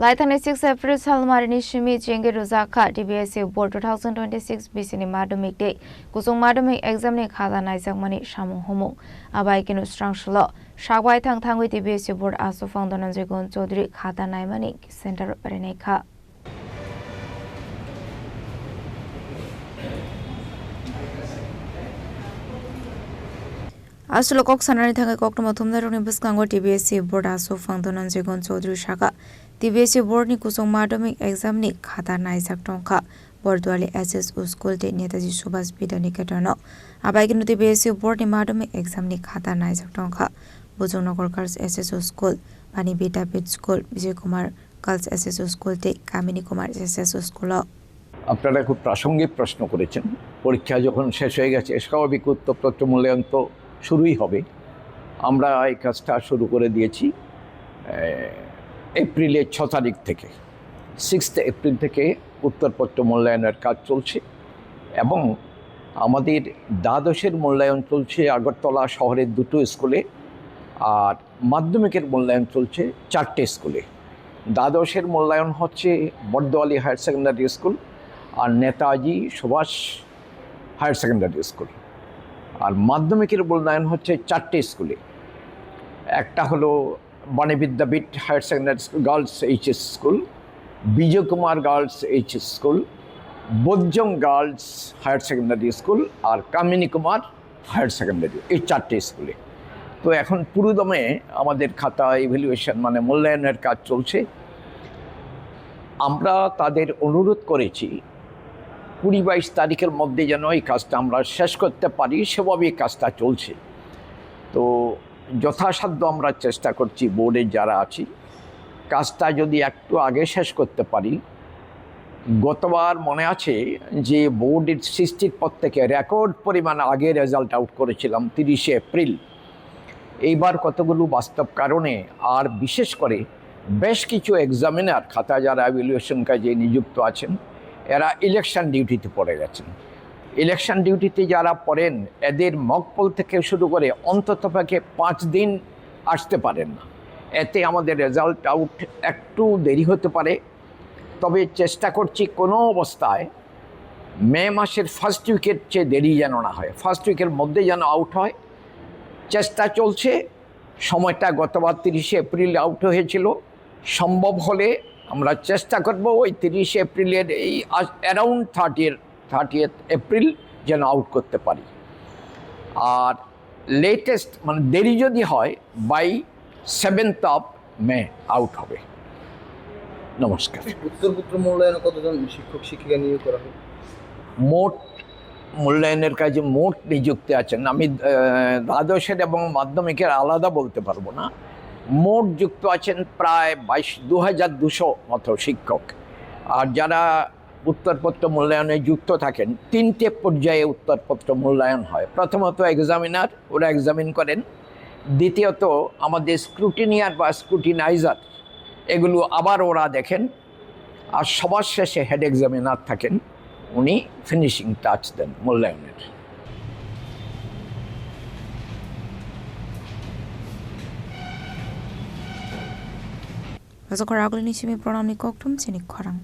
Laithane 6 April Salmarini Shimi Jenge Rozaka DBSE Board 2026 BCNI Madhyamik Day Kusung Madhyamik Exam ni khada naijak mani samung homung abai kinu strangshlo Shagwai thang thangwi DBSE Board aso Fangdonanjay Gon Chaudhary khada naimani center parenai kha Aslo kok sanani thangai kokno thumna roni buskango DBSE Board aso Fangdonanjay Gon Chaudhary Shaka DBSE Board ni kusung madhyamik exam ni khata naijak tongkha Bordwali SSO School te Netaji Subhas Bidaniketon abaikinu DBSE Board ni madhyamik exam ni khata naijak tongkha Bojongnagar Girls SSO School Pani Vidyapith School Vijay Kumar Girls SSO School te Kamini Kumar SSO School আপনারা খুব প্রাসঙ্গিক প্রশ্ন করেছেন পরীক্ষা যখন শেষ হয়ে গেছে স্বাভাবিক উত্তরপত্র মূল্যায়ন তো শুরুই হবে আমরা এই কাজটা শুরু করে দিয়েছি এপ্রিলের 6 তারিখ থেকে 6 এপ্রিল থেকে উত্তরপত্র মূল্যায়নের কাজ চলছে এবং আমাদের দ্বাদশের মূল্যায়ন চলছে আগরতলা শহরের দুটো স্কুলে আর মাধ্যমিকের মূল্যায়ন চলছে 4টে স্কুলে দ্বাদশের মূল্যায়ন হচ্ছে বর্দোয়ালি হায়ার সেকেন্ডারি স্কুল আর Netaji Subhash higher secondary school আর মাধ্যমিকের মূল্যায়ন হচ্ছে 4টে স্কুলে একটা হলো Bani Vidyapith higher secondary school girls HS school Bijoy Kumar girls HS school Bodhjung girls higher secondary school আর কামিনী কুমার হায়ার সেকেন্ডারি এই 4টে স্কুলে তো এখন পুরোদমে আমাদের খাতা ইভ্যালুয়েশন মানে মূল্যায়নের কাজ চলছে আমরা তাদের অনুরোধ করেছি 20-22 তারিখের মধ্যে যেন এই কাজটা আমরা শেষ করতে পারি সেভাবে কাজটা চলছে তো যথাসাধ্য আমরা চেষ্টা করছি বোর্ডে যারা আছি কাজটা যদি একটু আগে শেষ করতে পারি গতবার মনে আছে যে বোর্ডের সৃষ্টির পর থেকে রেকর্ড পরিমাণ আগে রেজাল্ট আউট করেছিলাম 30 এপ্রিল এইবার কতগুলো বাস্তব কারণে আর বিশেষ করে বেশ কিছু এক্সামিনার খাতা যারা ইভ্যালুয়েশন কাজে নিযুক্ত আছেন এরা ইলেকশন ডিউটিতে পড়ে গেছেন ইলেকশন ডিউটিতে যারা পড়েন এদের মকপল থেকে শুরু করে অন্ততপক্ষে 5 দিন আসতে পারেন না এতে আমাদের রেজাল্ট আউট একটু দেরি হতে পারে তবে চেষ্টা করছি কোনো অবস্থায় মে মাসের ফার্স্ট উইকের চেয়ে দেরি যেন না হয় ফার্স্ট উইকের মধ্যে যেন আউট হয় চেষ্টা চলছে সময়টা গতবার 30 এপ্রিল আউট হয়েছিল সম্ভব হলে আমরা চেষ্টা করব ওই 30 এপ্রিলের এই অ্যারাউন্ড 30th এপ্রিল যেন আউট করতে পারি আর লেটেস্ট মানে দেরি যদি হয় by 7th of May out হবে নমস্কার উত্তরপত্র মূল্যায়নে কতজন শিক্ষক শিক্ষিকা নিয়োগ করা হবে মোট মূল্যায়নের কাজে মোট নিযুক্ত আছেন আমি দ্বাদশের এবং মাধ্যমিকের আলাদা বলতে পারবো না মোট যুক্ত আছেন প্রায় 2200 মতো শিক্ষক আর যারা উত্তরপত্র মূল্যায়নে যুক্ত থাকেন 3টে পর্যায়ে উত্তরপত্র মূল্যায়ন হয় প্রথমত এক্সামিনার ওরা এক্সামিন করেন দ্বিতীয়ত আমাদের স্ক্রুটিনিয়ার বা স্ক্রুটিনাইজার এগুলো আবার ওরা দেখেন আর সবার শেষে হেড এক্সামিনার থাকেন উনি ফিনিশিং টাচ দেন মূল্যায়নের Azokor agli ni chimi pronamni koktum chini khorang